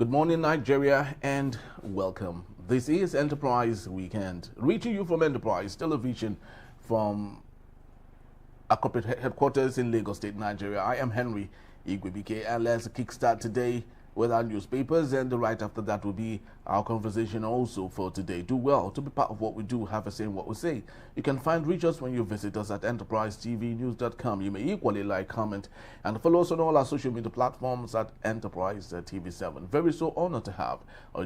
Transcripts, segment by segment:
Good morning, Nigeria, and welcome. This is Enterprise Weekend, reaching you from Enterprise Television from our corporate headquarters in Lagos State, Nigeria. I am Henry Igwebike, and let's kickstart today with our newspapers, and right after that will be our conversation also for today. Do well to be part of what we do, have a say in what we say. You can reach us when you visit us at enterprisetvnews.com. You may equally like, comment, and follow us on all our social media platforms at Enterprise TV7. Very so honored to have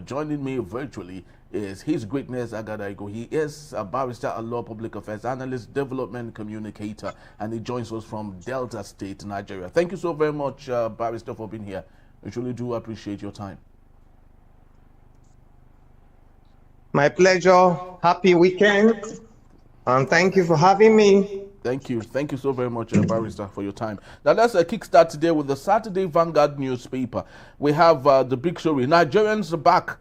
joining me virtually is His Greatness Agadaigo. He is a barrister, a law public affairs analyst, development communicator, and he joins us from Delta State, Nigeria. Thank you so very much, barrister, for being here. We truly do appreciate your time. My pleasure. Happy weekend. And thank you for having me. Thank you. Thank you so very much, barrister, for your time. Now, let's kickstart today with the Saturday Vanguard newspaper. We have the big story. Nigerians back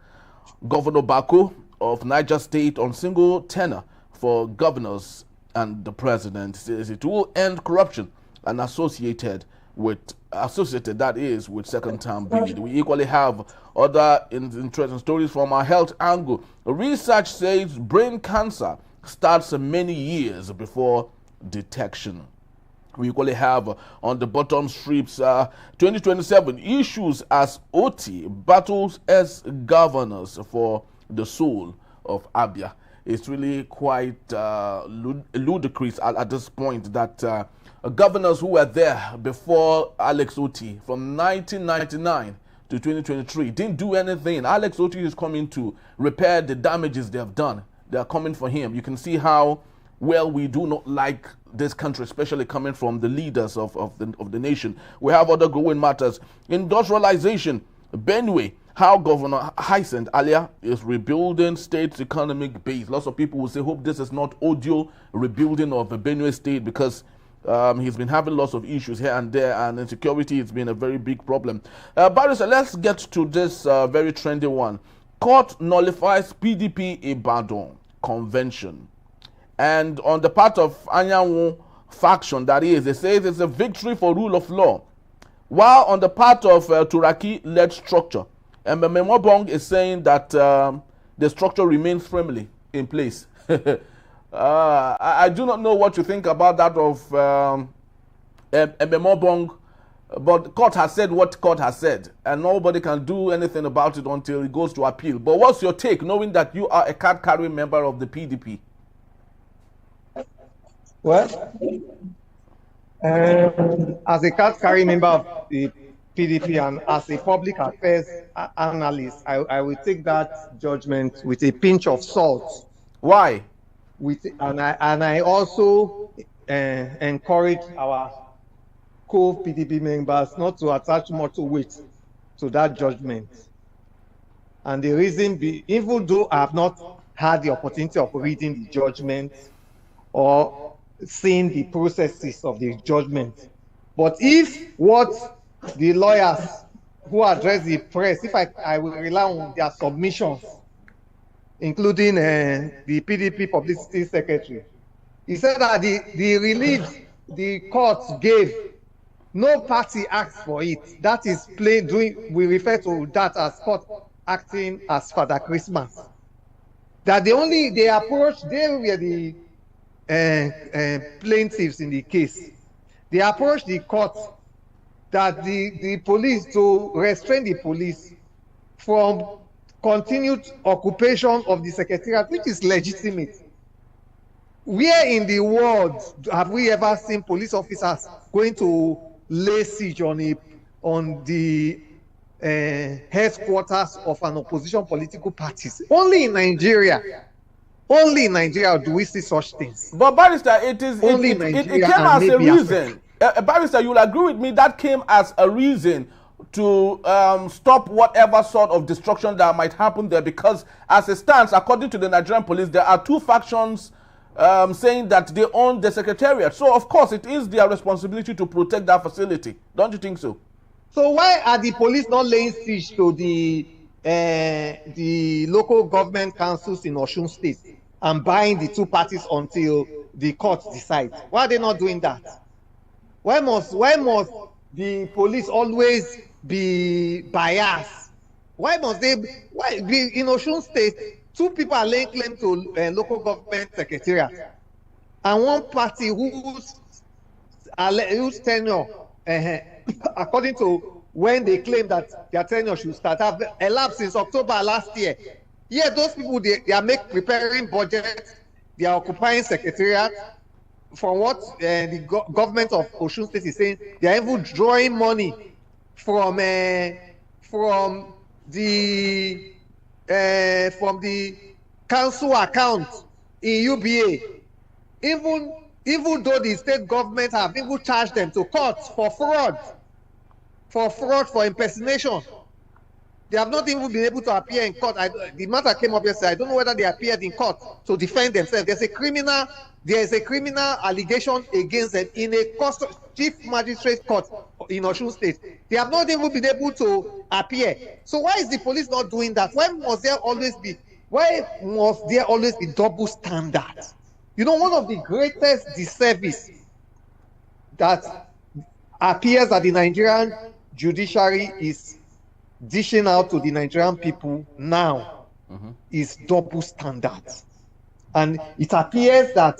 Governor Bago of Niger State on single tenure for governors and the president. Says it will end corruption and associated that is with second term bid. We equally have other interesting stories from our health angle. Research says brain cancer starts many years before detection. We equally have on the bottom strips 2027 issues as OT battles as governors for the soul of Abia. It's really quite ludicrous at this point that governors who were there before Alex Oti from 1999 to 2023 didn't do anything. Alex Oti is coming to repair the damages they have done. They are coming for him. You can see how well we do not like this country, especially coming from the leaders of the nation. We have other growing matters. Industrialization, Benue, how Governor Hyacinth Alia is rebuilding state's economic base. Lots of people will say, hope this is not audio rebuilding of the Benue state, because he's been having lots of issues here and there, and insecurity has been a very big problem. Barrister, let's get to this very trendy one. Court nullifies PDP Ibadan convention. And on the part of Anyanwu faction, that is, they say it's a victory for rule of law. While on the part of Turaki-led structure, Mmemobong is saying that the structure remains firmly in place. I do not know what you think about that of Mmemobong, but court has said what court has said, and nobody can do anything about it until it goes to appeal. But what's your take, knowing that you are a card-carrying member of the PDP? Well, as a card-carrying member of the PDP and as a public affairs analyst, I will take that judgment with a pinch of salt. Why? And I also encourage our co-PDP members not to attach much weight to that judgment. And the reason even though I have not had the opportunity of reading the judgment or seeing the processes of the judgment, but if what the lawyers who address the press, if I will rely on their submissions, including the PDP publicity secretary, he said that the relief the court gave, no party asked for it. That is plain we refer to that as court acting as Father Christmas. That they were the plaintiffs in the case. They approached the court that the police, to restrain the police from continued occupation of the secretariat, which is legitimate. Where in the world have we ever seen police officers going to lay siege on the headquarters of an opposition political party? Only in Nigeria. Only in Nigeria do we see such things. But Barrister, it came as a reason. Barrister, you'll agree with me that came as a reason to stop whatever sort of destruction that might happen there, because as it stands, according to the Nigerian police, there are two factions saying that they own the secretariat. So, of course, it is their responsibility to protect that facility. Don't you think so? So why are the police not laying siege to the local government councils in Osun State and buying the two parties until the court decides? Why are they not doing that? Why must the police always be biased Why must they? Why in Osun State, two people are laying claim to local government secretariat, and one party whose tenure, according to when they claim that their tenure should start, have elapsed since October last year. Yeah, those people they are preparing budgets, they are occupying secretariat. From what the government of Osun State is saying, they are even drawing money from the council account in UBA. Even though the state government have even charged them to court for fraud, for impersonation, they have not even been able to appear in court. The matter came up yesterday. I don't know whether they appeared in court to defend themselves. There is a criminal allegation against them in a chief magistrate court in Osun State. They have not even been able to appear. So why is the police not doing that? Why must there always be double standards? You know, one of the greatest disservice that appears that the Nigerian judiciary is dishing out to the Nigerian people now is double standards. And it appears that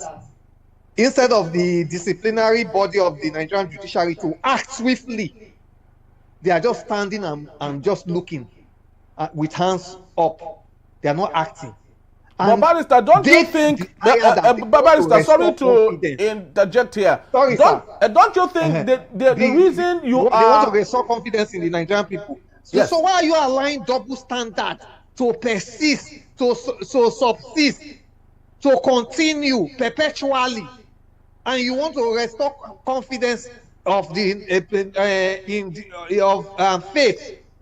instead of the disciplinary body of the Nigerian judiciary to act swiftly, they are just standing and just looking with hands up. They are not acting. But Barrister, don't you think, Barrister, sorry to interject here. Sorry, sir. Don't you think the reason they want to restore confidence in the Nigerian people? Yes. So why are you allowing double standard to persist, to subsist, to continue perpetually, and you want to restore confidence of faith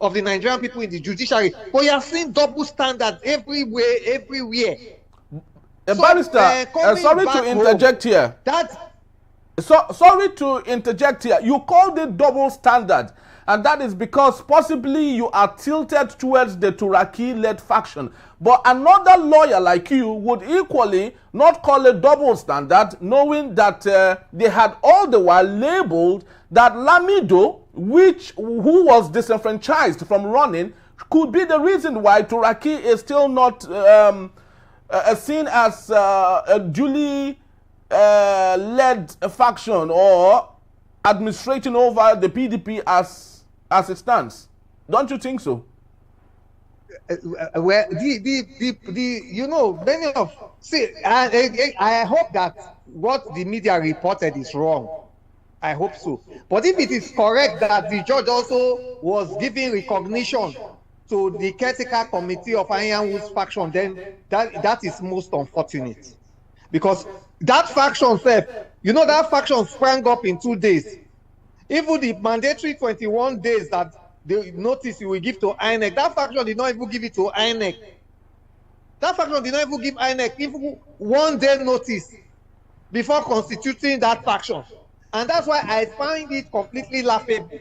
of the Nigerian people in the judiciary? But you are seeing double standards everywhere. Barrister, sorry to interject here. Sorry to interject here. You called it double standard, and that is because possibly you are tilted towards the Turaki-led faction. But another lawyer like you would equally not call it double standard, knowing that they had all the while labeled that Lamido, who was disenfranchised from running, could be the reason why Turaki is still not seen as a duly led faction or administrating over the PDP as it stands. Don't you think so? Well, I hope that what the media reported is wrong. I hope so. But if it is correct that the judge also was giving recognition to the caretaker committee of Ironwood's faction, then that is most unfortunate. Because that faction, that faction sprang up in 2 days. Even the mandatory 21 days that the notice you will give to INEC, that faction did not even give it to INEC. That faction did not even give INEC even 1 day notice before constituting that faction. And that's why I find it completely laughable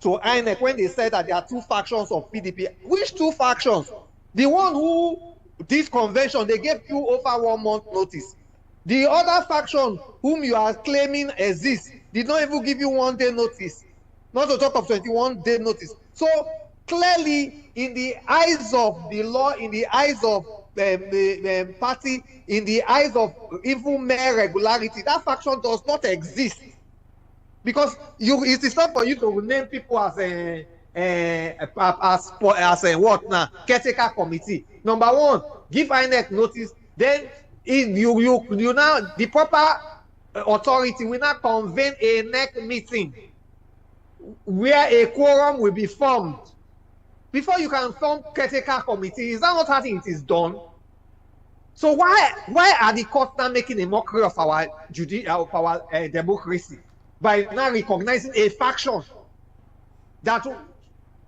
to INEC when they said that there are two factions of PDP. Which two factions? The one who, this convention, they gave you over 1 month notice. The other faction whom you are claiming exists did not even give you 1 day notice, not to talk of 21 day notice. So clearly, in the eyes of the law, in the eyes of the party, in the eyes of even mere regularity, that faction does not exist. Because it is not for you to name people as what now? Caretaker committee. Number one, give INEC notice. Then you now, the proper authority will now convene a NEC meeting where a quorum will be formed before you can form caretaker committee. Is that not how it is done? So why are the courts now making a mockery of our democracy by now recognizing a faction that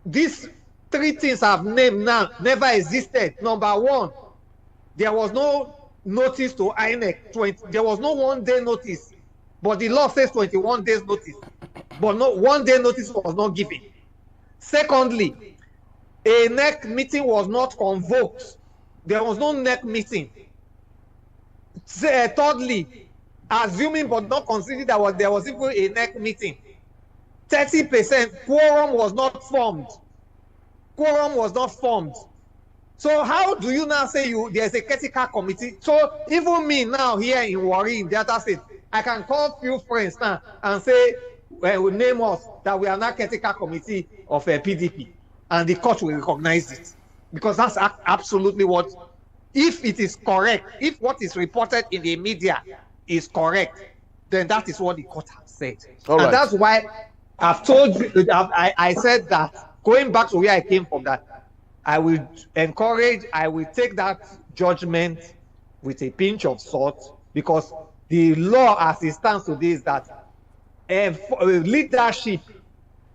these three things I've named now never existed? Number one, there was no notice to INEC. There was no 1 day notice, but the law says 21 days notice, but no 1 day notice was not given. Secondly, a NEC meeting was not convoked. There was no NEC meeting. Thirdly, assuming but not considering that there was even a NEC meeting, 30% quorum was not formed. quorum was not formed. So how do you now say there's a critical committee? So even me now here in Warri in Delta State, I can call few friends now and say, well, we name us that we are not critical committee of PDP, and the court will recognize it, because that's absolutely what, if it is correct, if what is reported in the media is correct, then that is what the court has said. And that's why I've told you, I said that, going back to where I came from, that I will take that judgment with a pinch of salt, because the law as it stands today is that leadership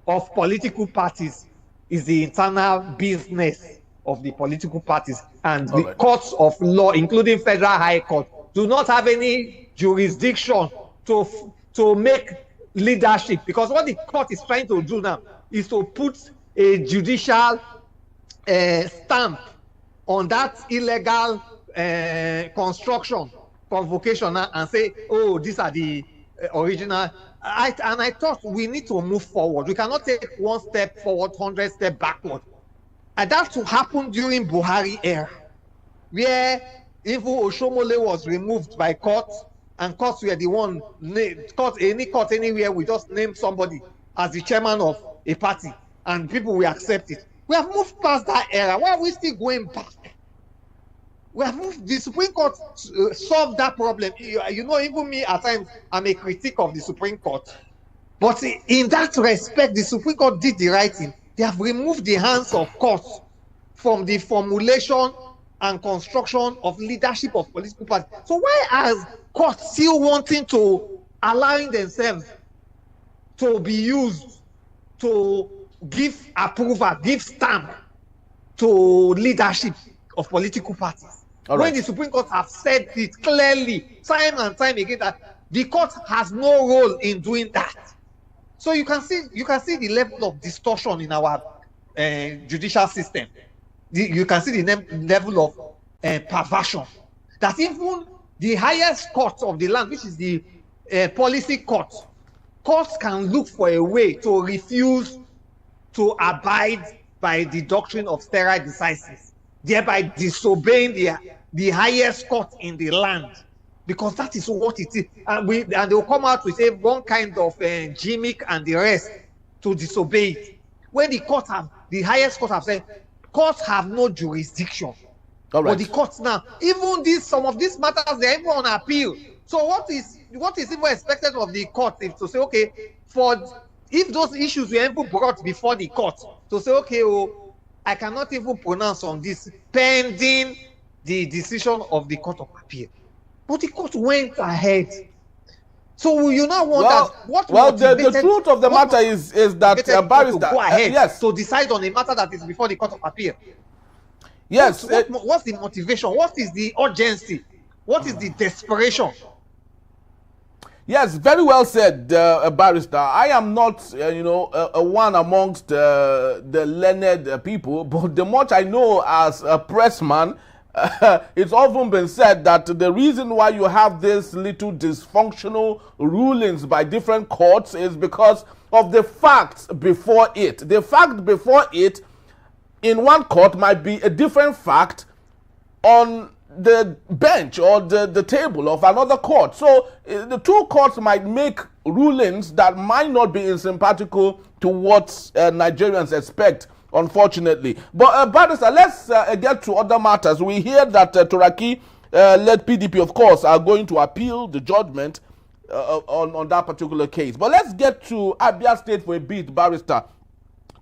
of political parties is the internal business of the political parties, and the courts of law, including Federal High Court, do not have any jurisdiction to make leadership, because what the court is trying to do now is to put a judicial stamp on that illegal construction convocation and say, oh, these are the original. I thought we need to move forward. We cannot take one step forward, 100 steps backward. And that to happen during Buhari era, where even Oshomole was removed by court, and courts were the one, any court anywhere, we just name somebody as the chairman of a party, and people will accept it. We have moved past that era. Why are we still going back? We have moved. The Supreme Court solved that problem. You know, even me at times, I'm a critic of the Supreme Court. But in that respect, the Supreme Court did the right thing. They have removed the hands of courts from the formulation and construction of leadership of political parties. So why are courts still wanting to allowing themselves to be used to give approval, give stamp to leadership of political parties? When the Supreme Court have said it clearly, time and time again, that the court has no role in doing that. So you can see the level of distortion in our judicial system. You can see the level of perversion. That even the highest court of the land, which is the policy court, courts can look for a way to refuse to abide by the doctrine of stare decisis, thereby disobeying the highest court in the land, because that is what it is. And they will come out with one kind of gimmick and the rest to disobey it. When the highest court have said, courts have no jurisdiction. But the courts now, even some of these matters, they are even on appeal. So what is even expected of the court is to say, okay, if those issues were even brought before the court, to say, okay, I cannot even pronounce on this pending the decision of the Court of Appeal. But the court went ahead. So you now want the truth of the matter is that barrister go ahead yes, to decide on a matter that is before the Court of Appeal. Yes. What's the motivation? What is the urgency? What is the desperation? Yes, very well said, barrister. I am not, one amongst the learned people, but the much I know as a pressman, it's often been said that the reason why you have this little dysfunctional rulings by different courts is because of the facts before it. The fact before it in one court might be a different fact on the bench or the table of another court. So the two courts might make rulings that might not be insympathical to what Nigerians expect, unfortunately. But barrister, let's get to other matters. We hear that Turaki led PDP, of course, are going to appeal the judgment on that particular case. But let's get to Abia State for a bit, barrister.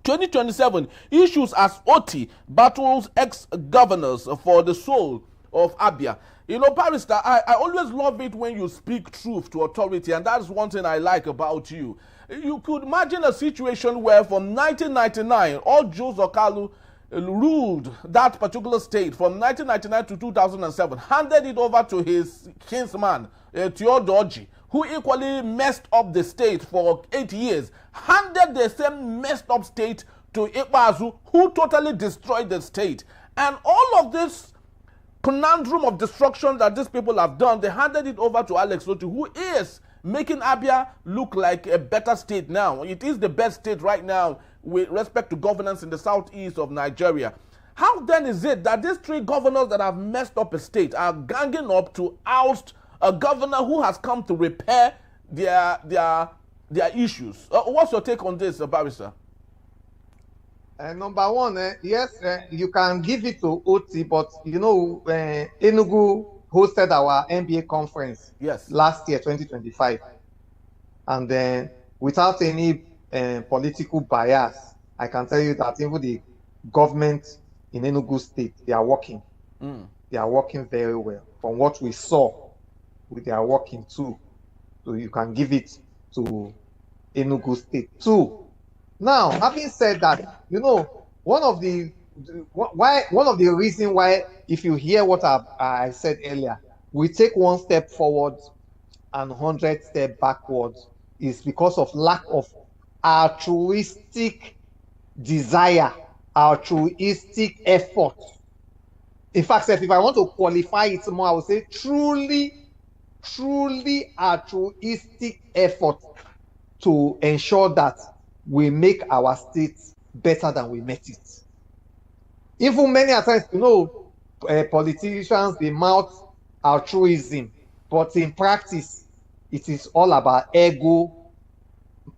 2027 issues as OT battles ex-governors for the soul of Abia. You know, barrister, I always love it when you speak truth to authority, and that's one thing I like about you. You could imagine a situation where from 1999, all Joe Zokalu ruled that particular state from 1999 to 2007, handed it over to his kinsman, Theodoji, who equally messed up the state for 8 years, handed the same messed up state to Ikpeazu, who totally destroyed the state. And all of this conundrum of destruction that these people have done, they handed it over to Alex Otti, who is making Abia look like a better state now. It is the best state right now with respect to governance in the southeast of Nigeria. How then is it that these three governors that have messed up a state are ganging up to oust a governor who has come to repair their issues? What's your take on this, Barrister? Number one, yes, you can give it to OT, but Enugu hosted our NBA conference last year, 2025. And then without any political bias, I can tell you that even the government in Enugu State, they are working. They are working very well. From what we saw, they are working too. So you can give it to Enugu State too. Now, having said that, one of the reasons why, if you hear what I said earlier, we take one step forward and 100 steps backwards is because of lack of altruistic desire, altruistic effort. In fact, if I want to qualify it more, I would say truly altruistic effort to ensure that we make our state better than we met it. Even many times, politicians, they mouth altruism, but in practice, it is all about ego,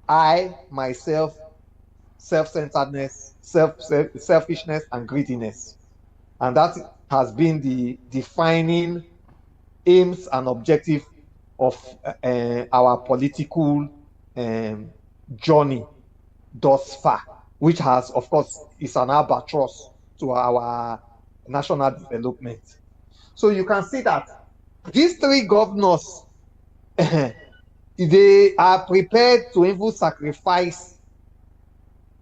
I, myself, self-centeredness, selfishness, and greediness. And that has been the defining aims and objective of our political journey thus far, which has, of course, is an albatross to our national development. So you can see that these three governors, they are prepared to even sacrifice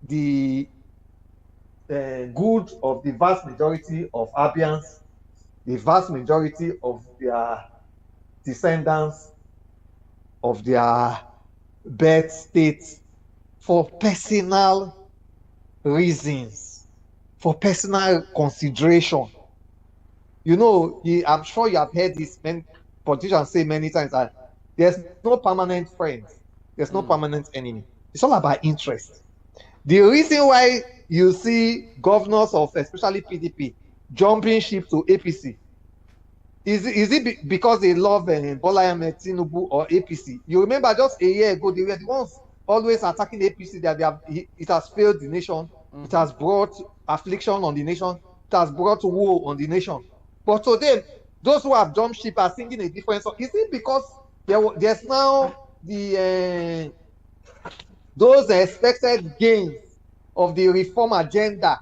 the good of the vast majority of Abians, the vast majority of their descendants, of their birth states, for personal reasons, for personal consideration. I'm sure you have heard this politicians say many times that there's no permanent friend, there's no permanent enemy. It's all about interest. The reason why you see governors of especially PDP jumping ship to APC, is it because they love Bola Ahmed Tinubu or APC? You remember just a year ago, they were the ones always attacking APC that it has failed the nation, it has brought affliction on the nation, it has brought woe on the nation. But today, those who have jumped ship are singing a different song. Is it because there's now those expected gains of the reform agenda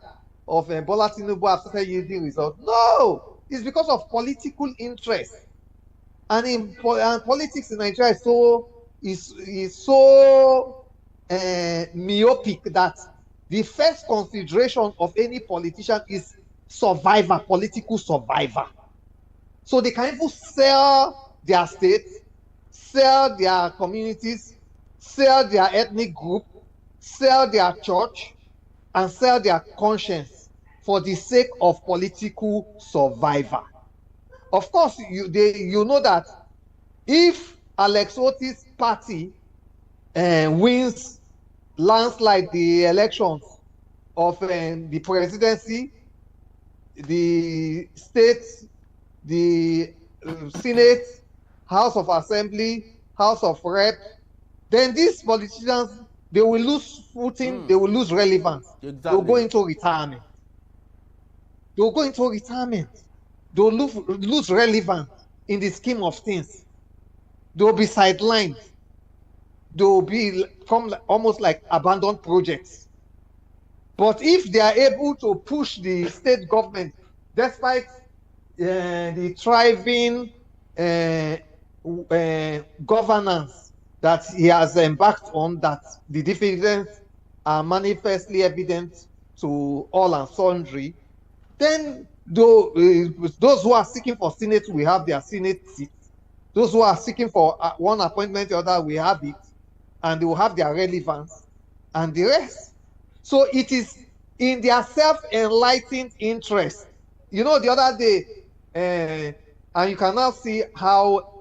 of Bola Tinubu have started yielding results? No, it's because of political interest. And politics in Nigeria is so myopic that the first consideration of any politician is survivor, political survivor. So they can even sell their state, sell their communities, sell their ethnic group, sell their church, and sell their conscience for the sake of political survivor. Of course, you know that if Alex Oti's party wins landslide the elections of the presidency, the state, the Senate, House of Assembly, House of Rep, then these politicians, they will lose footing, they will lose relevance. Exactly. They'll go into retirement. They'll lose relevance in the scheme of things. They'll be sidelined. They'll become almost like abandoned projects. But if they are able to push the state government, despite the thriving governance that he has embarked on, that the dividends are manifestly evident to all and sundry, then those who are seeking for Senate will have their Senate seats. Those who are seeking for one appointment or other will have it, and they will have their relevance and the rest. So it is in their self-enlightened interest. The other day, and you can now see how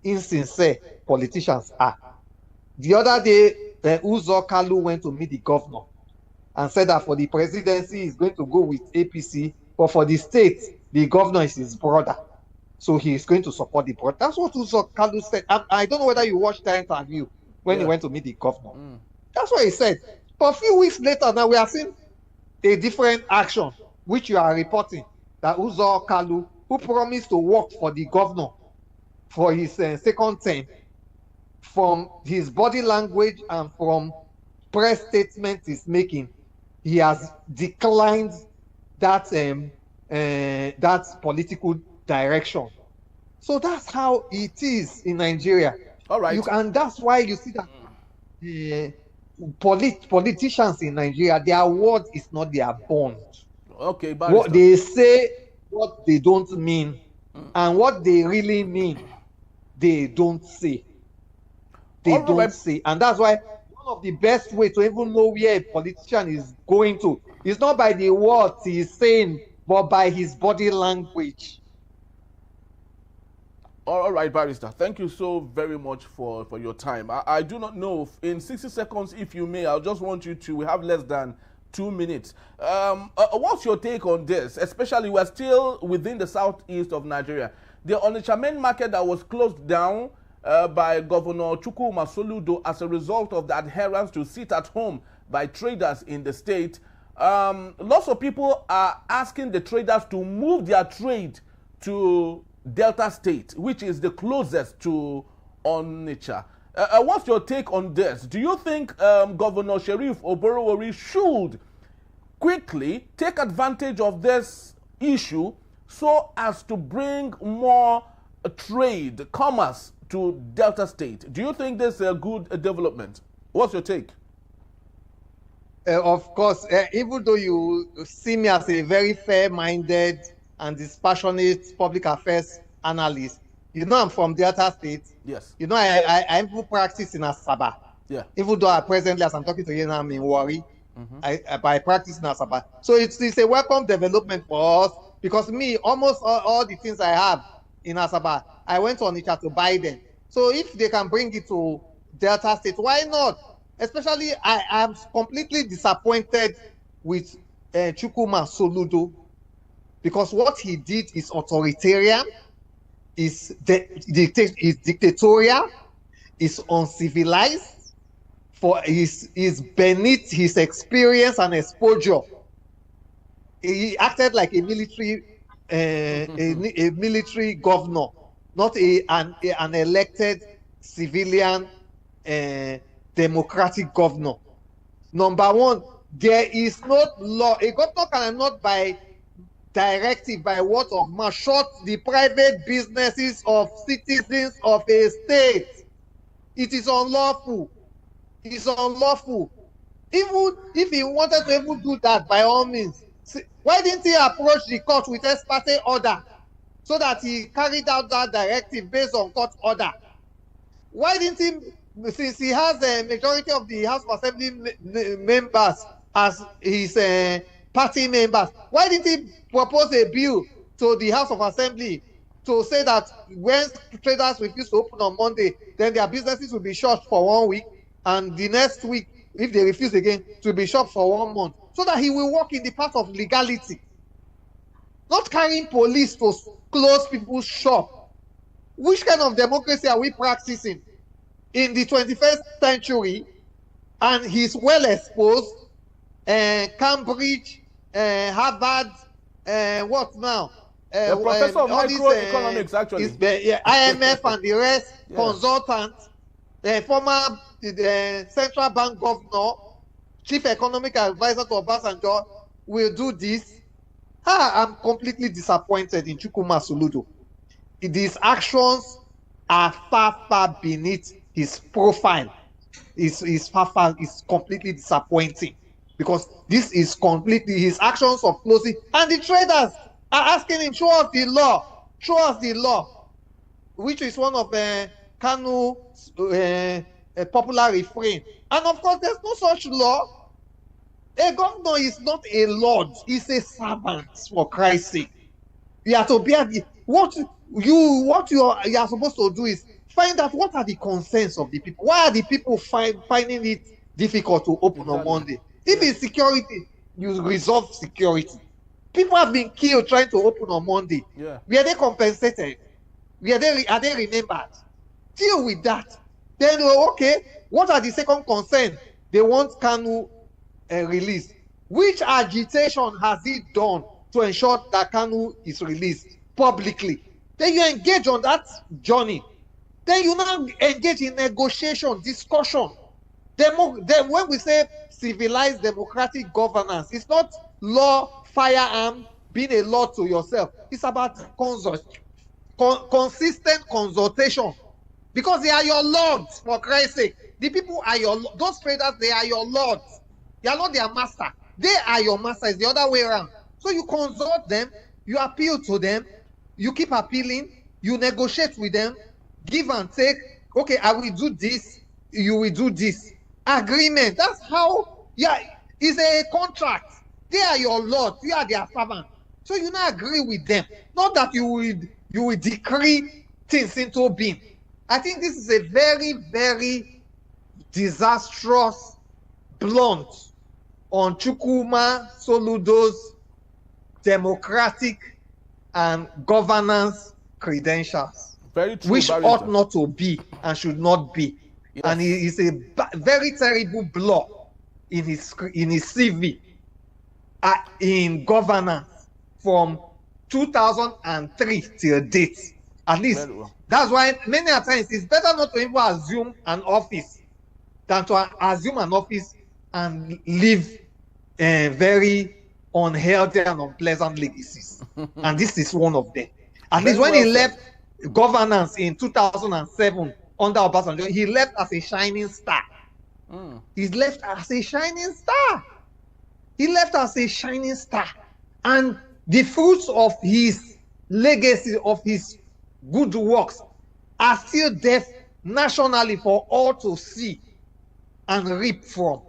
insincere politicians are. The other day, Uzo Kalu went to meet the governor and said that for the presidency, he's going to go with APC, but for the state, the governor is his brother. So he's going to support the brother. That's what Uzo Kalu said. I don't know whether you watched that interview when he went to meet the governor. That's what he said. But a few weeks later, now we are seeing a different action, which you are reporting, that Uzo Kalu, who promised to work for the governor for his second term, from his body language and from press statement he's making, he has declined that that political direction. So that's how it is in Nigeria. All right. And that's why you see that politicians in Nigeria, their word is not their bond. Okay, what they say, what they don't mean, and what they really mean, they don't say. They don't say. And that's why one of the best way to even know where a politician is going to is not by the words he is saying, but by his body language. All right, Barrister. Thank you so very much for your time. I do not know, in 60 seconds, if you may, I just want you to, we have less than 2 minutes. What's your take on this? Especially, we're still within the southeast of Nigeria. The Onitsha main market that was closed down by Governor Umaru Soludo as a result of the adherence to sit at home by traders in the state. Lots of people are asking the traders to move their trade to Delta State, which is the closest to Onitsha. What's your take on this? Do you think Governor Sheriff Oborowori should quickly take advantage of this issue so as to bring more trade, commerce to Delta State? Do you think this is a good development? What's your take? Of course, even though you see me as a very fair-minded and dispassionate public affairs analyst, you know I'm from Delta State. Yes. You know I even practice in Asaba. Yeah. Even though I presently, as I'm talking to you now, I'm in Warri. I practice in Asaba. So it's a welcome development for us, because me, almost all the things I have in Asaba, I went to Onitsha to buy them. So if they can bring it to Delta State, why not? Especially, I am completely disappointed with Chukwuma Soludo, because what he did is authoritarian, is dictatorial, is uncivilized, is beneath his experience and exposure. He acted like a military a military governor, not an elected civilian democratic governor. Number one, there is not law. A governor cannot, by directive, by word of mouth, shut the private businesses of citizens of a state. It is unlawful. It is unlawful. Even if he wanted to even do that, by all means, why didn't he approach the court with ex parte order so that he carried out that directive based on court order? Why didn't he, since he has a majority of the House of Assembly members as his party members, why didn't he propose a bill to the House of Assembly to say that when traders refuse to open on Monday, then their businesses will be shut for 1 week, and the next week, if they refuse again, it will be shut for 1 month, so that he will work in the path of legality, not carrying police to close people's shop. Which kind of democracy are we practicing in the 21st century? And he's well exposed. Cambridge, Harvard, what now? Professor of microeconomics, actually. IMF and the rest, consultants, former central bank governor, chief economic advisor to Obasanjo, will do this. I'm completely disappointed in Chukwuma Soludo. His actions are far beneath his profile. Is completely disappointing, because this is completely his actions of closing, and the traders are asking him, show us the law, which is one of Kanu's popular refrain. And of course, there's no such law. A governor is not a lord; he's a servant, for Christ's sake. You have to bear the what you are supposed to do is find out what are the concerns of the people. Why are the people finding it difficult to open on Monday? If it's security, you resolve security. People have been killed trying to open on Monday. Yeah. Were they compensated? Are they remembered? Deal with that. Then, okay, what are the second concern? They want Kanu released. Which agitation has he done to ensure that Kanu is released publicly? Then you engage on that journey. Then you now engage in negotiation, discussion. Then when we say civilized democratic governance, it's not law, firearm, being a law to yourself. It's about consistent consultation. Because they are your lords, for Christ's sake. The people are those traders, they are your lords. You are not their master. They are your master. It's the other way around. So you consult them, you appeal to them, you keep appealing, you negotiate with them, give and take. Okay, I will do this, you will do this. Agreement. That's how, it's a contract. They are your lords, you are their servant. So you now agree with them. Not that you will decree things into being. I think this is a very, very disastrous blunt on Chukwuma Soludo's democratic and governance credentials. Very true, which Barrister. ought not to be and should not be. Yes. And it is a very terrible blow in his CV in governance from 2003 till date. At least that's why many times it's better not to even assume an office than to assume an office and live very unhealthy and unpleasant legacies. And this is one of them. At least when he left governance in 2007 under Obasanjo, he left as a shining star. He left as a shining star. He left as a shining star. And the fruits of his legacy, of his good works, are still there nationally for all to see and reap from.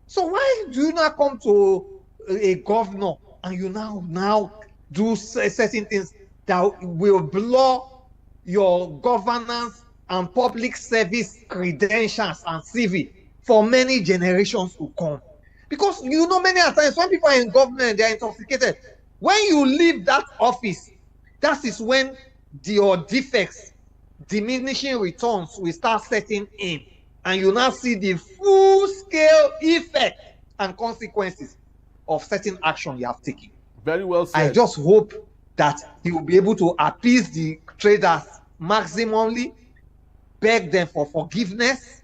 So why do you not come to a governor and you now do certain things that will blow your governance and public service credentials and CV for many generations to come? Because you know many times when people are in government, they are intoxicated. When you leave that office, that is when your defects, diminishing returns will start setting in. And you now see the full-scale effect and consequences of certain action you have taken. Very well said. I just hope that he will be able to appease the traders maximally, beg them for forgiveness,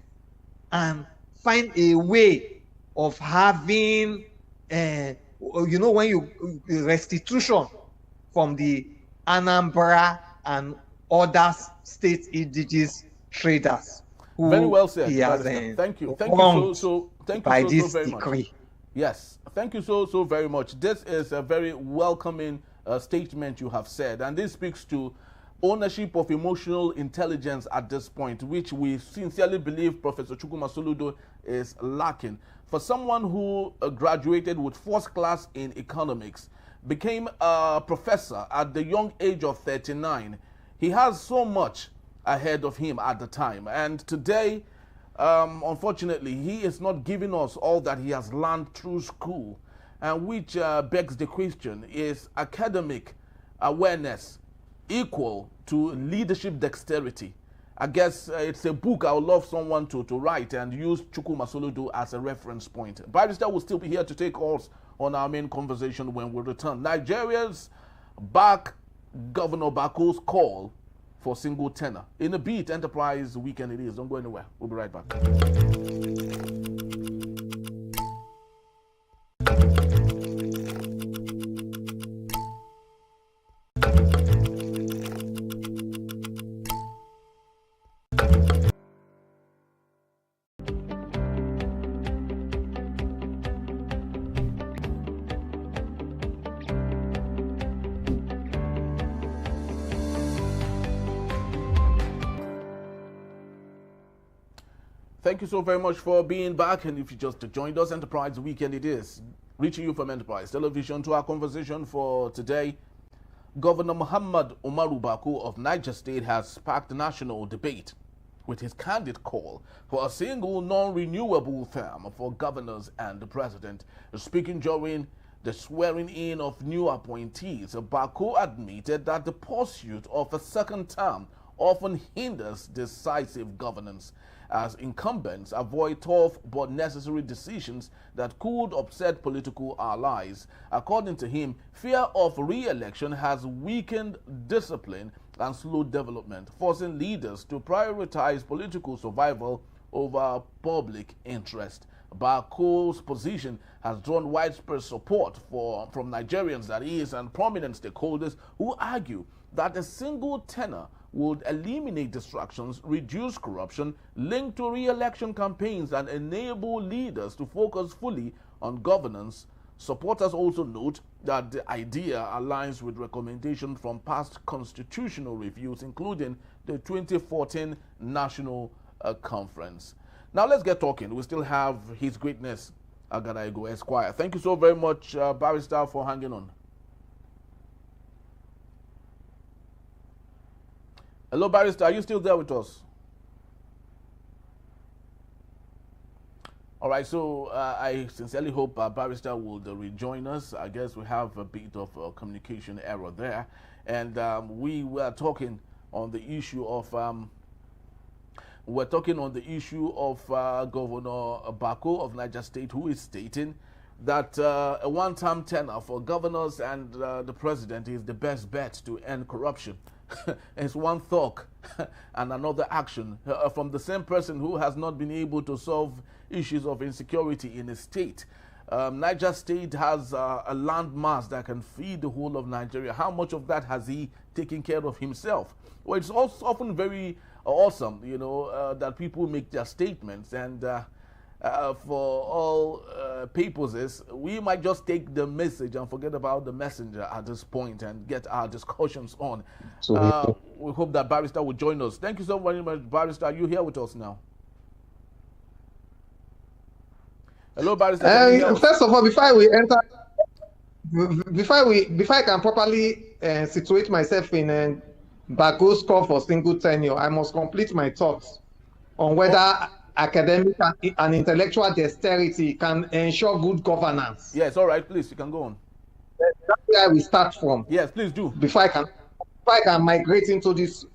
and find a way of having, when you restitution from the Anambra and other state indigenous traders. Very well said. Thank you. Thank you so very much. Yes, thank you so very much. This is a very welcoming statement you have said, and this speaks to ownership of emotional intelligence at this point, which we sincerely believe Professor Chukwuma Soludo is lacking. For someone who graduated with first class in economics, became a professor at the young age of 39, he has so much ahead of him at the time. And today, unfortunately, he is not giving us all that he has learned through school, and which begs the question, is academic awareness equal to leadership dexterity? I guess it's a book I would love someone to write and use Chukwuma Soludo as a reference point. Barrister will still be here to take us on our main conversation when we return. Nigerians back Governor Bago's call for single tenor. In a beat, Enterprise Weekend it is. Don't go anywhere. We'll be right back. Thank you so very much for being back. And if you just joined us, Enterprise Weekend it is, reaching you from Enterprise Television. To our conversation for today, Governor Mohammed Umaru Bago of Niger State has sparked national debate. We with his candid call for a single non-renewable term for governors and the president. Speaking during the swearing-in of new appointees, Bago admitted that the pursuit of a second term often hinders decisive governance, as incumbents avoid tough but necessary decisions that could upset political allies. According to him, fear of re-election has weakened discipline and slowed development, forcing leaders to prioritize political survival over public interest. Bago's position has drawn widespread support from Nigerians, that is, and prominent stakeholders who argue that a single tenure would eliminate distractions, reduce corruption linked to re-election campaigns, and enable leaders to focus fully on governance. Supporters also note that the idea aligns with recommendations from past constitutional reviews, including the 2014 National Conference. Now let's get talking. We still have His Greatness Agadaigo Esquire. Thank you so very much, Barrister, for hanging on. Hello, Barrister. Are you still there with us? All right. So I sincerely hope Barrister will rejoin us. I guess we have a bit of a communication error there, and we were talking on the issue of Governor Bago of Niger State, who is stating that a one-term tenure for governors and the president is the best bet to end corruption. It's one thought and another action from the same person who has not been able to solve issues of insecurity in his state. Niger State has a landmass that can feed the whole of Nigeria. How much of that has he taken care of himself? Well, it's also often very awesome, you know, that people make their statements, and for all purposes, we might just take the message and forget about the messenger at this point and get our discussions on. We hope that Barrister will join us. Thank you so very much, Barrister. Are you here with us now? Hello, Barrister. First of all, before I can properly situate myself in Bago's call for single tenure, I must complete my thoughts on whether academic and intellectual dexterity can ensure good governance. Yes, all right, please, you can go on. That's where we start from. Yes, please do. Before I can migrate into this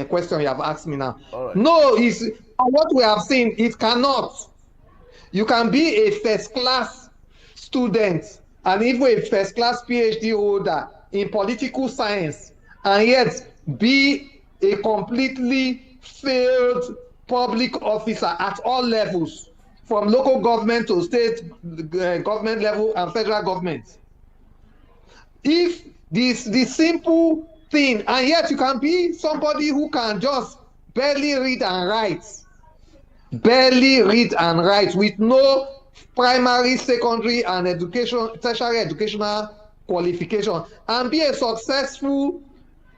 question you have asked me now. All right. No, what we have seen, it cannot. You can be a first-class student and even a first-class PhD holder in political science and yet be a completely failed public officer at all levels, from local government to state government level and federal government. If the simple thing, and yet you can be somebody who can just barely read and write with no primary, secondary, and tertiary educational qualification, and be a successful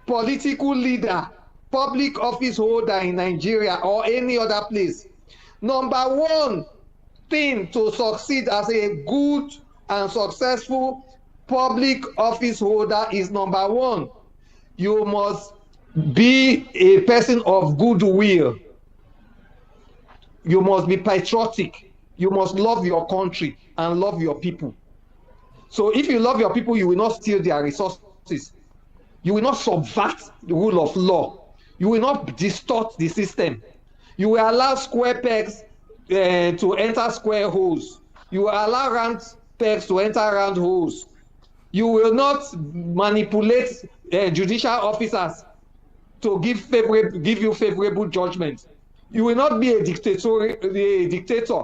political leader, public office holder in Nigeria or any other place. Number one thing to succeed as a good and successful public office holder is, number one, you must be a person of goodwill. You must be patriotic. You must love your country and love your people. So if you love your people, you will not steal their resources. You will not subvert the rule of law. You will not distort the system. You will allow square pegs to enter square holes. You will allow round pegs to enter round holes. You will not manipulate judicial officers to give you favorable judgment. You will not be a dictator.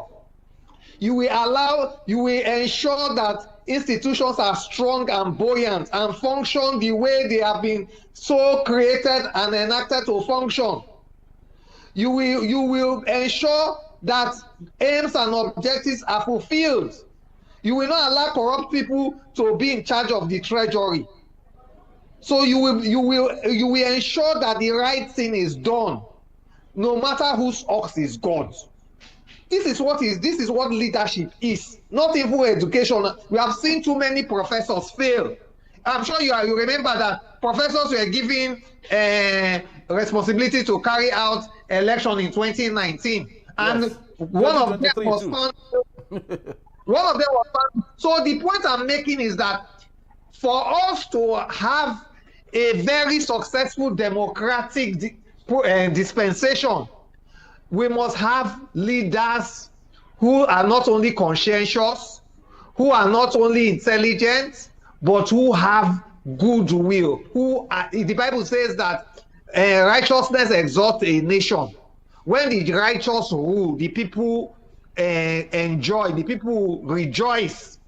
You will ensure that institutions are strong and buoyant and function the way they have been so created and enacted to function. You will ensure that aims and objectives are fulfilled. You will not allow corrupt people to be in charge of the treasury. So you will ensure that the right thing is done, no matter whose ox is God. This is what leadership is, not even education. We have seen too many professors fail. I'm sure you remember that professors were given responsibility to carry out election in 2019, and Yes. one of them 2023 was too. found. One of them was found. So the point I'm making is that for us to have a very successful democratic dispensation, we must have leaders who are not only conscientious, who are not only intelligent, but who have goodwill. The Bible says that righteousness exalts a nation. When the righteous rule, the people enjoy, the people rejoice.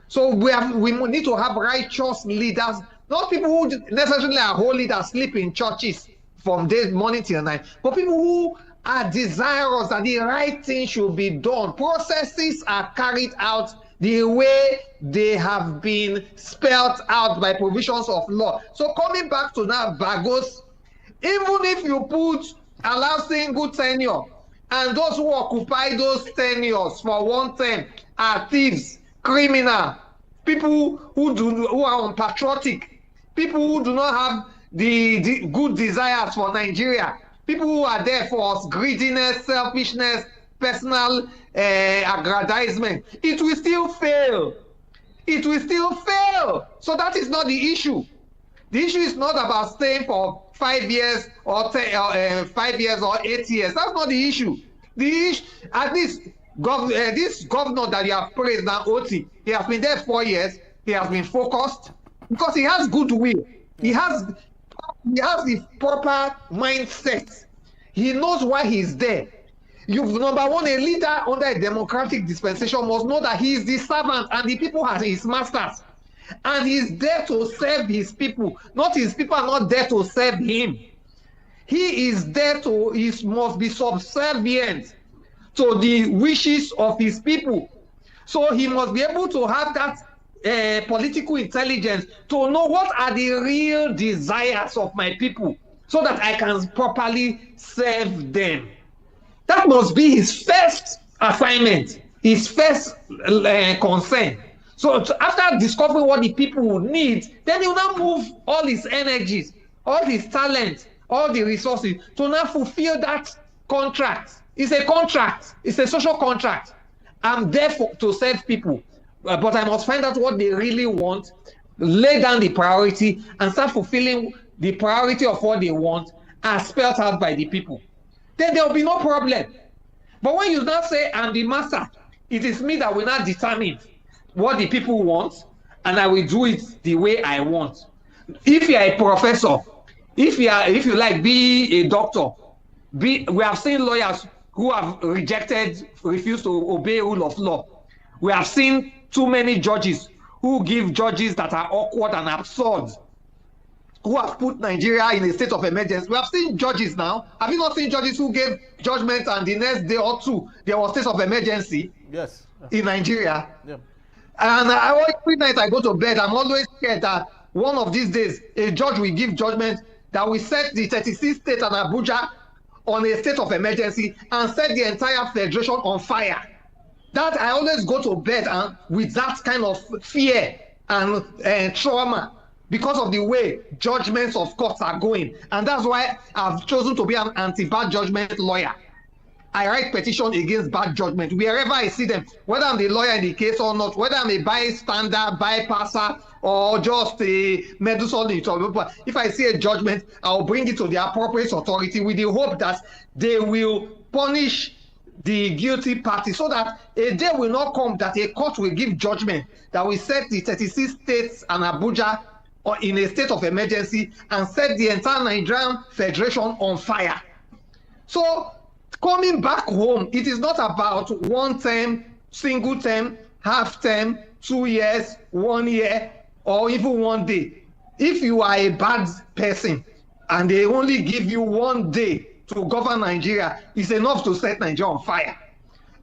So we need to have righteous leaders, not people who necessarily are holy that sleep in churches from morning till night, but people who are desirous that the right thing should be done. Processes are carried out the way they have been spelled out by provisions of law. So coming back to now Bagos, even if you allow single tenure, and those who occupy those tenures for one term are thieves, criminal, people who are unpatriotic, people who do not have the good desires for Nigeria, people who are there for greediness, selfishness, personal aggrandizement, it will still fail. It will still fail. So that is not the issue. The issue is not about staying for 5 years or 5 years or 8 years. That's not the issue. The issue, at least this governor that you have praised now, Oti, he has been there 4 years. He has been focused because he has goodwill. He has the proper mindset. He knows why he's there. Number one, a leader under a democratic dispensation must know that he is the servant and the people are his masters. And he's there to serve his people. Not his people are not there to serve him. He is there he must be subservient to the wishes of his people. So he must be able to have that political intelligence to know what are the real desires of my people so that I can properly serve them. That must be his first assignment, his first concern. So after discovering what the people will need, then he will now move all his energies, all his talent, all the resources to now fulfill that contract. It's a contract. It's a social contract. I'm there to serve people, but I must find out what they really want, lay down the priority, and start fulfilling the priority of what they want as spelled out by the people. Then there will be no problem. But when you now say, I'm the master, it is me that will not determine what the people want, and I will do it the way I want. If you are a professor, if you like, be a doctor, we have seen lawyers who have refused to obey rule of law. We have seen too many judges who give judges that are awkward and absurd, who have put Nigeria in a state of emergency. We have seen judges now. Have you not seen judges who gave judgment and the next day or two there was state of emergency? Yes. In Nigeria? Yeah. And every night I go to bed, I'm always scared that one of these days a judge will give judgment that will set the 36 states and Abuja on a state of emergency and set the entire federation on fire. That I always go to bed and with that kind of fear and trauma, because of the way judgments of courts are going. And that's why I've chosen to be an anti-bad judgment lawyer. I write petition against bad judgment wherever I see them, whether I'm the lawyer in the case or not, whether I'm a bystander, bypasser, or just a meddlesome. If I see a judgment, I'll bring it to the appropriate authority with the hope that they will punish the guilty party, so that a day will not come that a court will give judgment that will set the 36 states and Abuja in a state of emergency and set the entire Nigerian Federation on fire. So coming back home, it is not about one term, single term, half term, 2 years, 1 year, or even 1 day. If you are a bad person and they only give you 1 day to govern Nigeria, it's enough to set Nigeria on fire.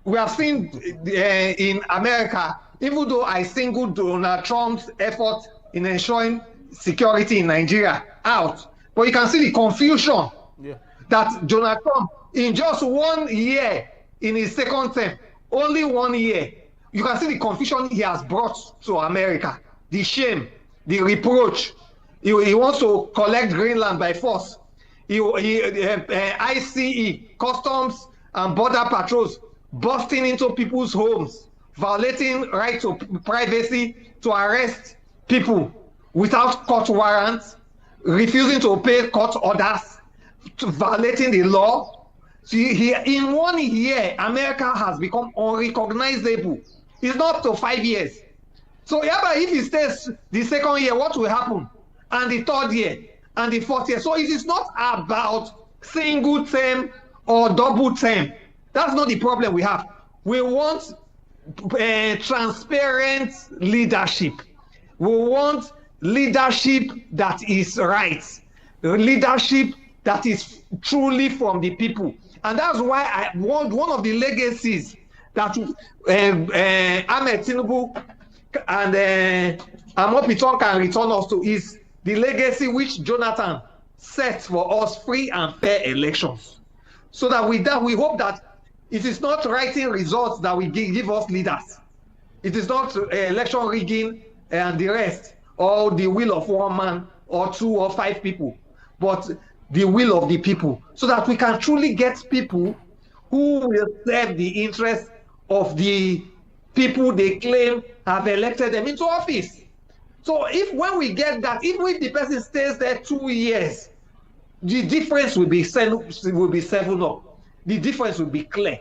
We have seen in America, even though I singled Donald Trump's effort in ensuring security in Nigeria out, but you can see the confusion that Donald Trump, in just 1 year in his second term, only 1 year, you can see the confusion he has brought to America, the shame, the reproach. He wants to collect Greenland by force. ICE, Customs and Border Patrols, busting into people's homes, violating right to privacy, to arrest people without court warrants, refusing to obey court orders, violating the law. So in 1 year, America has become unrecognizable. It's not up to 5 years. So yeah, but if it stays the second year, what will happen? And the third year, and the fourth year. So it is not about single term or double term. That's not the problem we have. We want transparent leadership. We want leadership that is right, leadership that is truly from the people. And that's why I want one of the legacies that Ahmed Tinubu and Amopiton can return us to is the legacy which Jonathan set for us: free and fair elections. So that with that, we hope that it is not writing results that will give us leaders. It is not election rigging and the rest, or the will of one man or 2 or 5 people, but the will of the people, so that we can truly get people who will serve the interests of the people they claim have elected them into office. So when we get that, even if the person stays there 2 years, the difference will be 7 up. The difference will be clear,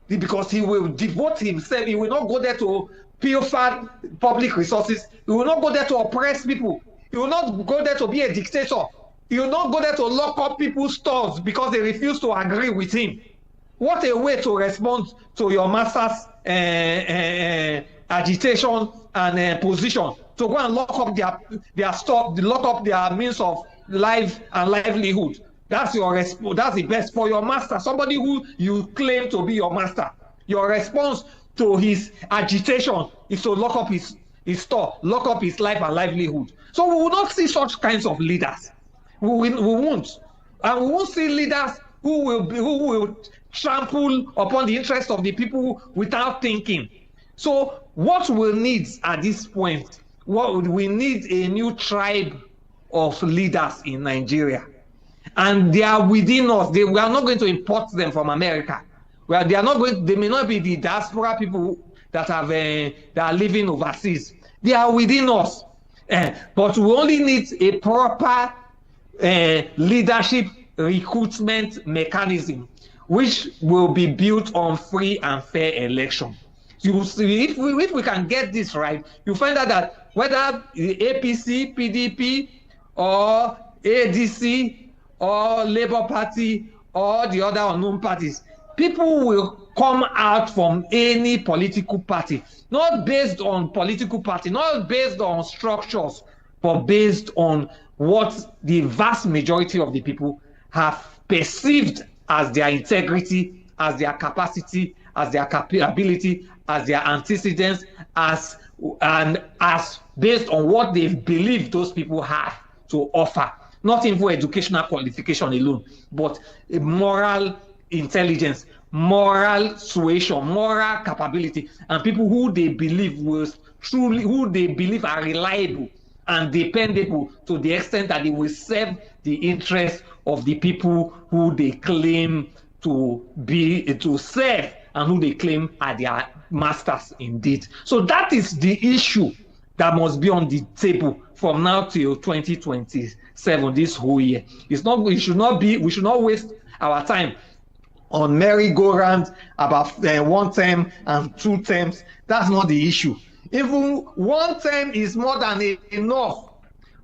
because he will devote himself. He will not go there to pilfer public resources. He will not go there to oppress people. He will not go there to be a dictator. He will not go there to lock up people's stores because they refuse to agree with him. What a way to respond to your master's agitation and position, to go and lock up their store, lock up their means of life and livelihood. That's the best for your master, somebody who you claim to be your master. Your response to his agitation is to lock up his store, lock up his life and livelihood. So we will not see such kinds of leaders. We won't. And we won't see leaders who will trample upon the interest of the people without thinking. So what we need at this point, we need a new tribe of leaders in Nigeria. And they are within us. We are not going to import them from America. They may not be the diaspora people that are living overseas. They are within us. But we only need a proper leadership recruitment mechanism, which will be built on free and fair election. You see, if we can get this right, you find out that whether the APC, PDP, or ADC, or Labour Party, or the other unknown parties, people will come out from any political party, not based on political party, not based on structures, but based on what the vast majority of the people have perceived as their integrity, as their capacity, as their capability, as their antecedents, as based on what they believe those people have to offer. Not even for educational qualification alone, but a moral intelligence, moral suasion, moral capability, and people who they believe are reliable and dependable to the extent that they will serve the interests of the people who they claim to serve and who they claim are their masters indeed. So that is the issue that must be on the table from now till 2027, this whole year. We should not waste our time on merry-go-round about 1 term and 2 terms. That's not the issue. Even 1 term is more than enough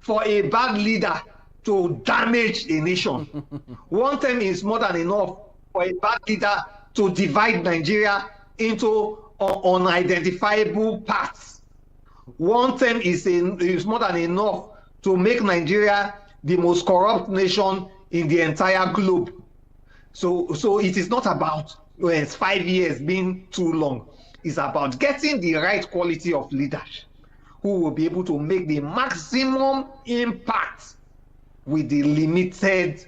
for a bad leader to damage a nation. 1 term is more than enough for a bad leader to divide Nigeria into unidentifiable parts. 1 term is more than enough to make Nigeria the most corrupt nation in the entire globe. So it is not about 5 years being too long. It's about getting the right quality of leaders who will be able to make the maximum impact with the limited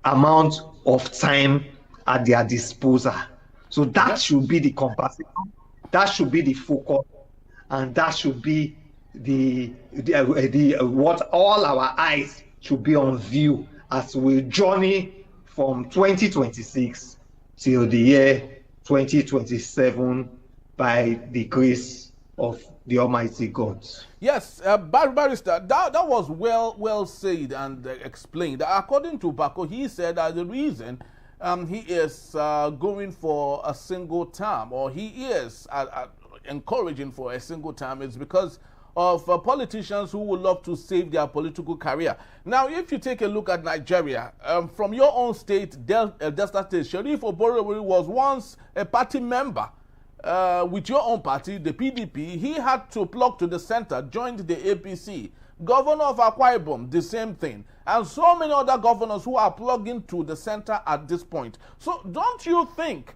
amount of time at their disposal. So that should be the compassion, that should be the focus, and that should be the what all our eyes should be on view as we journey from 2026 till the year 2027 by the grace of the Almighty God. Yes, Barrister, that was well said and explained. According to Bago, he said that the reason he is going for a single term, or he is encouraging for a single term, is because of politicians who would love to save their political career. Now, if you take a look at Nigeria, from your own state, Delta State, Sheriff Oborowori was once a party member with your own party, the PDP. He had to plug to the center, joined the APC. Governor of Akwa Ibom, the same thing. And so many other governors who are plugging to the center at this point. So don't you think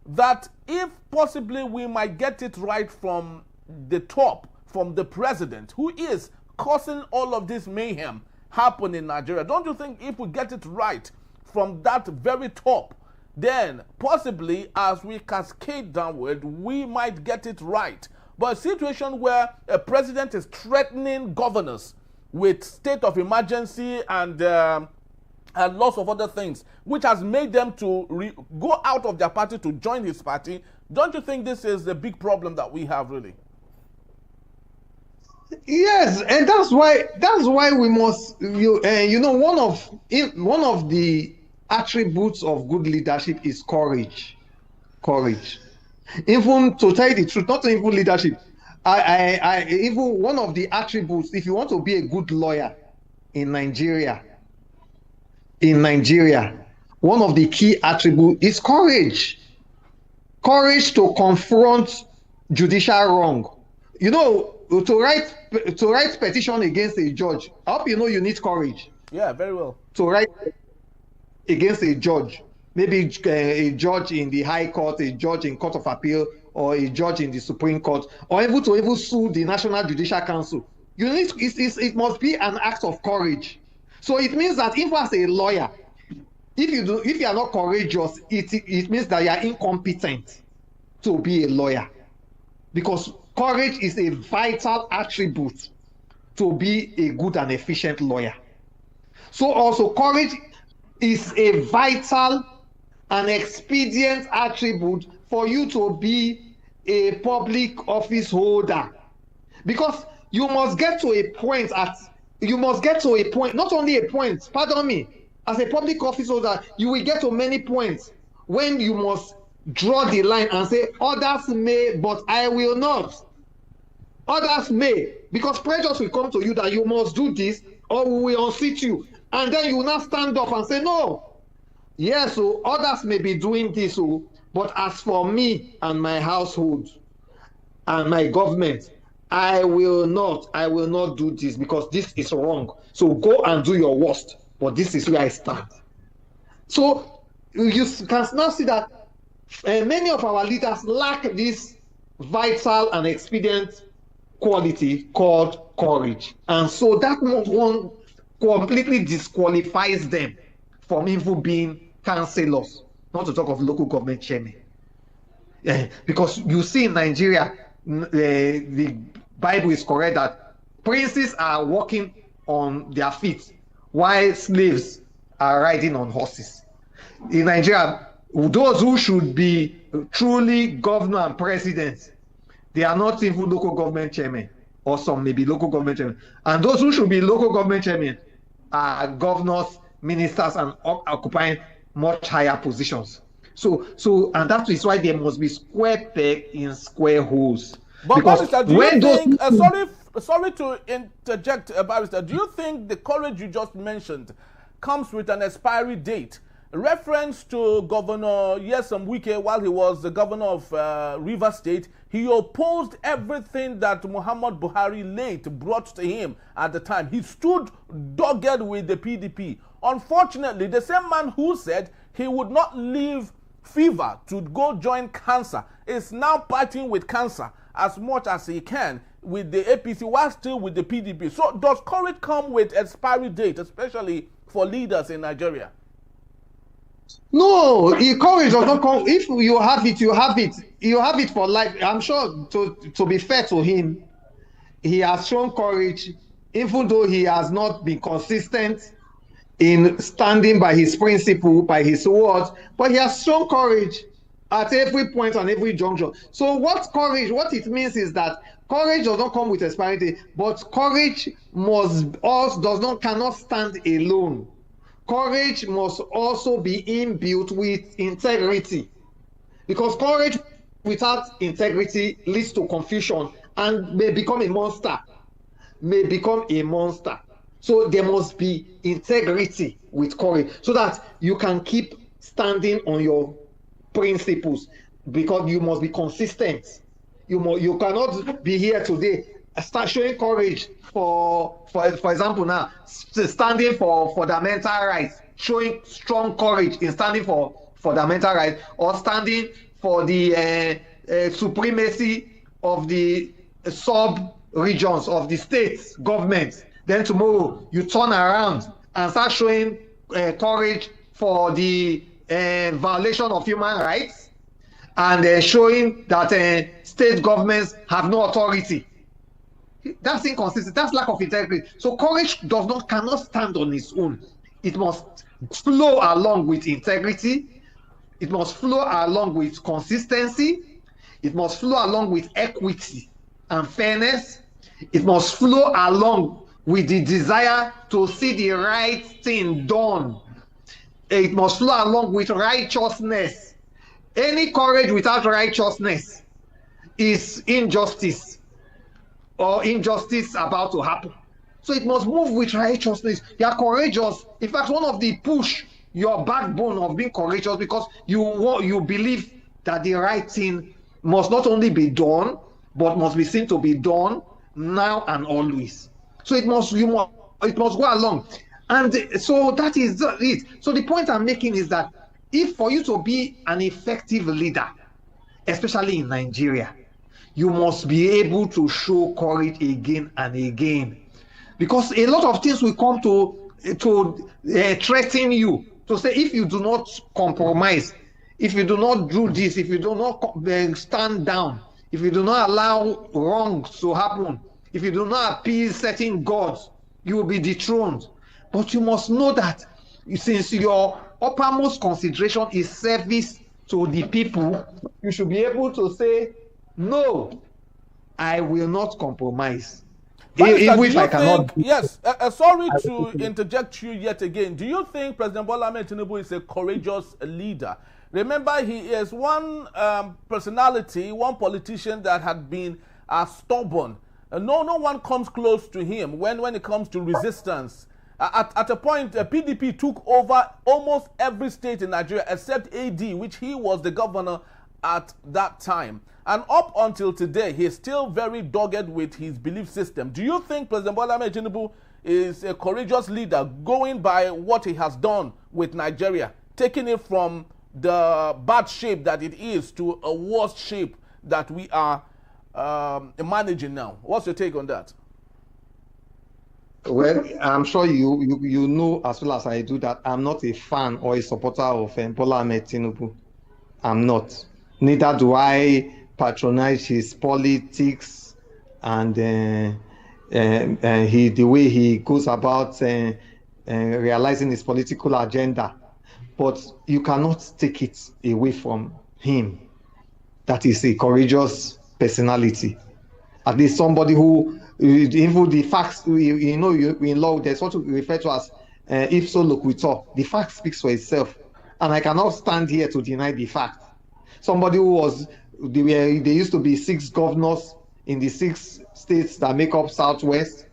that if possibly we might get it right from the top, from the president, who is causing all of this mayhem happen in Nigeria, don't you think if we get it right from that very top, then possibly as we cascade downward, we might get it right? But a situation where a president is threatening governors with state of emergency and lots of other things, which has made them to go out of their party to join his party, don't you think this is the big problem that we have, really? Yes, and that's why we must one of the attributes of good leadership is courage. Even to tell you the truth, not even leadership. I even one of the attributes, if you want to be a good lawyer in Nigeria, one of the key attributes is courage. Courage to confront judicial wrong. You know, to write petition against a judge, I hope you know you need courage. Yeah, very well. To write against a judge, maybe a judge in the High Court, a judge in Court of Appeal, or a judge in the Supreme Court, or even to sue the National Judicial Council. You need it must be an act of courage. So it means that if as a lawyer, if you are not courageous, it means that you are incompetent to be a lawyer, because courage is a vital attribute to be a good and efficient lawyer. So also courage is a vital and expedient attribute for you to be a public office holder, because you must get to a point, not only a point, pardon me, as a public office holder, you will get to many points when you must draw the line and say, others may, but I will not. Others may, because pressures will come to you that you must do this or we will unseat you. And then you will not stand up and say, no. Yes, so others may be doing this, but as for me and my household and my government, I will not do this, because this is wrong. So go and do your worst, but this is where I stand. So you can now see that many of our leaders lack this vital and expedient quality called courage, and so that one completely disqualifies them from even being councillors, not to talk of local government chairmen. Because you see in Nigeria, the Bible is correct that princes are walking on their feet while slaves are riding on horses. In Nigeria, those who should be truly governor and president, they are not even local government chairmen, or some may be local government chairmen. And those who should be local government chairmen are governors, ministers, and occupying much higher positions. So, and that is why there must be square peg in square holes. But Barrister, do you think, sorry to interject, Barrister, do you think the courage you just mentioned comes with an expiry date? Reference to Governor Nyesom Wike while he was the governor of Rivers State, he opposed everything that Muhammad Buhari late brought to him at the time. He stood dogged with the PDP. Unfortunately, the same man who said he would not leave fever to go join cancer is now fighting with cancer as much as he can with the APC while still with the PDP. So does courage come with expiry date, especially for leaders in Nigeria? No, courage does not come. If you have it, you have it. You have it for life. I'm sure, to be fair to him, he has shown courage, even though he has not been consistent in standing by his principle, by his words, but he has shown courage at every point and every juncture. So what it means is that courage does not come with expiry, but courage cannot stand alone. Courage must also be inbuilt with integrity, because courage without integrity leads to confusion and may become a monster. So there must be integrity with courage so that you can keep standing on your principles, because you must be consistent. You cannot be here today, start showing courage for example now, standing for fundamental rights, showing strong courage in standing for fundamental rights, or standing for the supremacy of the sub-regions of the states governments. Then tomorrow you turn around and start showing courage for the violation of human rights, and showing that state governments have no authority. That's inconsistent. That's lack of integrity. So courage cannot stand on its own. It must flow along with integrity. It must flow along with consistency. It must flow along with equity and fairness. It must flow along with the desire to see the right thing done. It must flow along with righteousness. Any courage without righteousness is injustice, or injustice about to happen. So it must move with righteousness. You are courageous. In fact, one of the push your backbone of being courageous, because you believe that the right thing must not only be done, but must be seen to be done now and always. So it must go along. And so that is it. So the point I'm making is that for you to be an effective leader, especially in Nigeria, you must be able to show courage again and again, because a lot of things will come to threaten you, to say, if you do not compromise, if you do not do this, if you do not stand down, if you do not allow wrongs to happen, if you do not appease certain gods, you will be dethroned. But you must know that since your uppermost consideration is service to the people, you should be able to say, no, I will not compromise. Yes, sorry to interject you yet again. Do you think President Bola Ahmed Tinubu is a courageous leader? Remember, he is one personality, one politician that had been stubborn. No one comes close to him when it comes to resistance. At a point, PDP took over almost every state in Nigeria except AD, which he was the governor at that time. And up until today, he's still very dogged with his belief system. Do you think President Bola Ahmed Tinubu is a courageous leader, going by what he has done with Nigeria, taking it from the bad shape that it is to a worse shape that we are managing now? What's your take on that? Well, I'm sure you know as well as I do that I'm not a fan or a supporter of Bola Ahmed Tinubu. I'm not. Neither do I patronize his politics and the way he goes about realizing his political agenda. But you cannot take it away from him that is a courageous personality. At least somebody who, even the facts, in law, there's what we refer to as ipso loquitur. The fact speaks for itself. And I cannot stand here to deny the fact. Somebody who there used to be 6 governors in the 6 states that make up Southwest.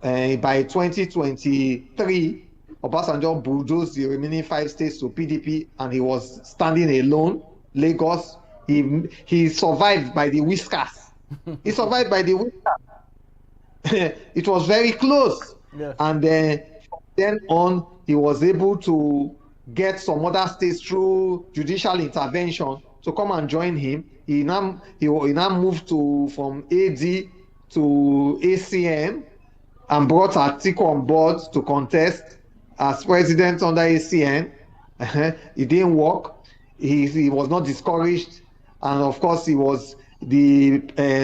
By 2023, Obasanjo bulldozed the remaining 5 states to PDP, and he was standing alone. Lagos, he survived by the whiskers. He survived by the whiskers. It was very close. Yeah. And then on, he was able to get some other states through judicial intervention to come and join him. He now moved from AD to ACM and brought Atiku on board to contest as president under ACN. It didn't work. He was not discouraged, and of course he was the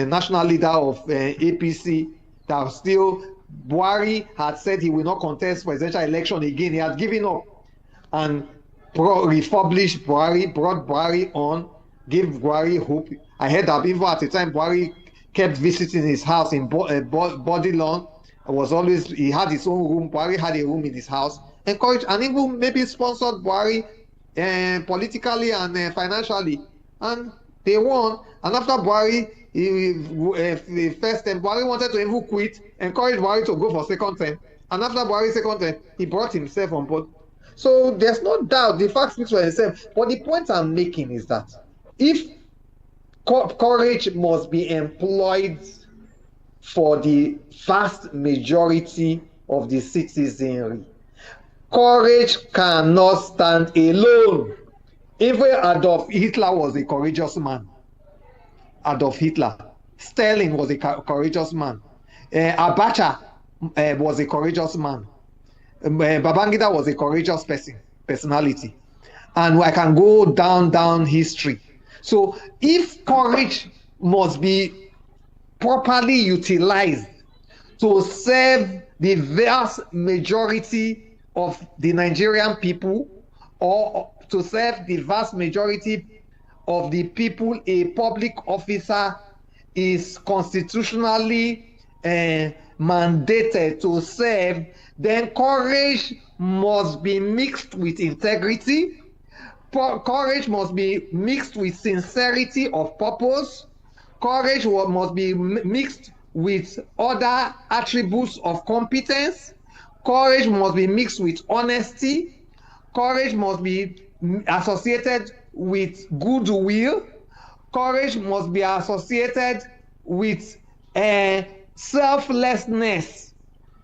national leader of APC that still Buhari had said he will not contest presidential election again. He had given up and republished Buhari, brought Buhari on, gave Buhari hope. I heard that even at the time Buhari kept visiting his house in Bodilon. He had his own room. Buhari had a room in his house. Encouraged and even maybe sponsored Buhari politically and financially. And they won. And after Buhari, the first time, Buhari wanted to even quit, encouraged Buhari to go for second term. And after Buhari's second term, he brought himself on board. So there's no doubt, the fact speaks for itself. But the point I'm making is that if courage must be employed for the vast majority of the citizenry, courage cannot stand alone. Even Adolf Hitler was a courageous man. Adolf Hitler. Stalin was a courageous man. Abacha was a courageous man. Babangida was a courageous personality. And I can go down history. So if courage must be properly utilized to serve the vast majority of the Nigerian people, or to serve the vast majority of the people a public officer is constitutionally mandated to serve, then courage must be mixed with integrity. Courage must be mixed with sincerity of purpose. Courage must be mixed with other attributes of competence. Courage must be mixed with honesty. Courage must be associated with goodwill. Courage must be associated with selflessness,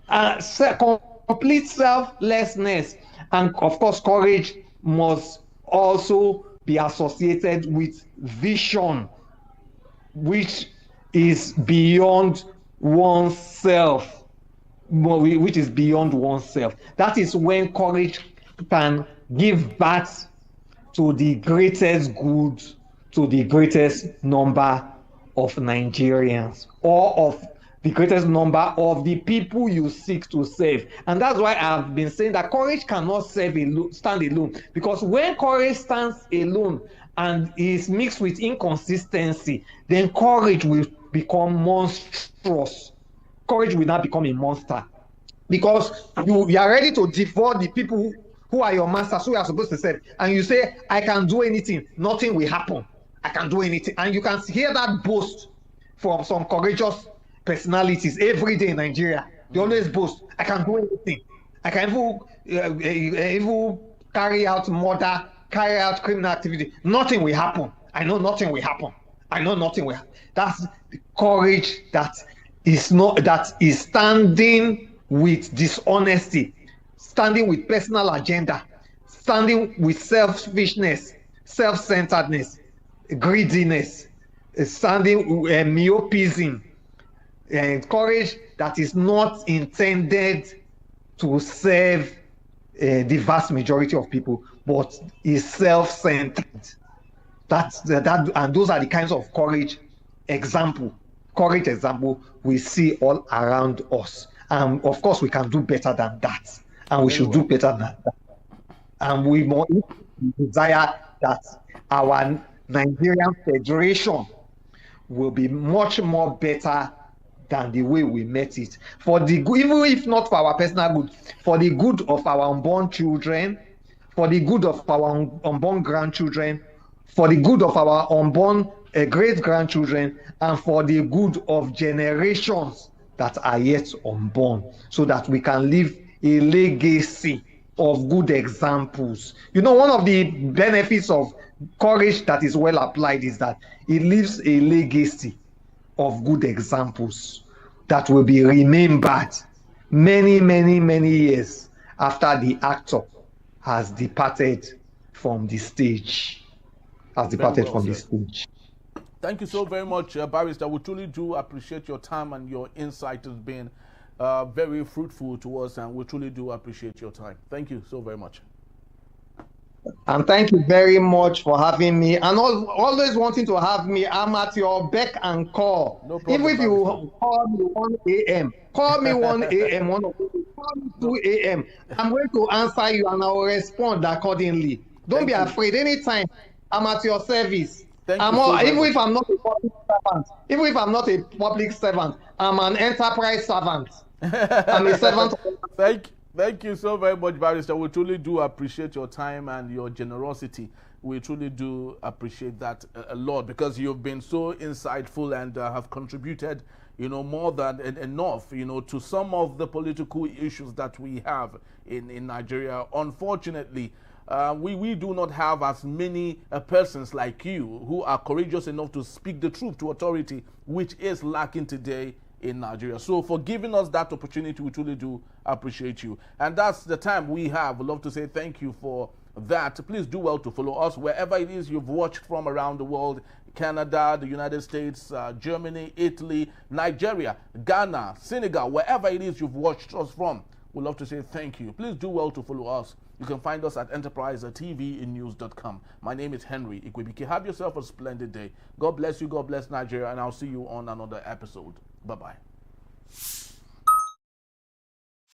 complete selflessness. And of course, courage must also be associated with vision, which is beyond oneself. Which is beyond oneself. That is when courage can give birth to the greatest good, to the greatest number of Nigerians, or of the greatest number of the people you seek to save. And that's why I've been saying that courage cannot stand alone. Because when courage stands alone and is mixed with inconsistency, then courage will become monstrous. Courage will not become a monster. Because you are ready to devour the people who are your masters, who you are supposed to serve. And you say, I can do anything, nothing will happen. I can do anything. And you can hear that boast from some courageous personalities every day in Nigeria. They always boast, I can do anything. I can even carry out murder, carry out criminal activity. Nothing will happen. I know nothing will happen. I know nothing will happen. That's the courage that is standing with dishonesty, standing with personal agenda, standing with selfishness, self-centeredness, greediness, standing with myopism, and courage that is not intended to serve the vast majority of people, but is self-centered. And those are the kinds of courage example we see all around us. And of course, we can do better than that, and we should do better than that. And we desire that our Nigerian Federation will be much more better than the way we met it. Even if not for our personal good, for the good of our unborn children, for the good of our unborn grandchildren, for the good of our unborn great-grandchildren, and for the good of generations that are yet unborn, so that we can leave a legacy of good examples. You know, one of the benefits of courage that is well applied is that it leaves a legacy of good examples that will be remembered many, many, many years after the actor has departed from the stage. Thank you so very much, Barrister. We truly do appreciate your time, and your insight has been very fruitful to us, and we truly do appreciate your time. Thank you so very much. And thank you very much for having me. And always wanting to have me. I'm at your beck and call. No Even problem, if you Barrister. call me 1 a.m., call me 1 a.m., call me 2 a.m. I'm going to answer you and I will respond accordingly. Don't Thank be you. afraid. Anytime, I'm at your service. Thank you so very Even if much. I'm not a public servant, I'm an enterprise servant. I'm a servant of Thank you so very much, Barrister. We truly do appreciate your time and your generosity. We truly do appreciate that a lot, because you've been so insightful and have contributed, more than enough, to some of the political issues that we have in Nigeria. Unfortunately, we do not have as many persons like you who are courageous enough to speak the truth to authority, which is lacking today in Nigeria. So for giving us that opportunity, we truly do appreciate you. And that's the time we have. We'd love to say thank you for that. Please do well to follow us wherever it is you've watched from around the world: Canada, the United States, Germany, Italy, Nigeria, Ghana, Senegal, wherever it is you've watched us from. We'd love to say thank you. Please do well to follow us. You can find us at enterprisetvnews.com. My name is Henry Ikwebike. Have yourself a splendid day. God bless you. God bless Nigeria. And I'll see you on another episode. Bye-bye.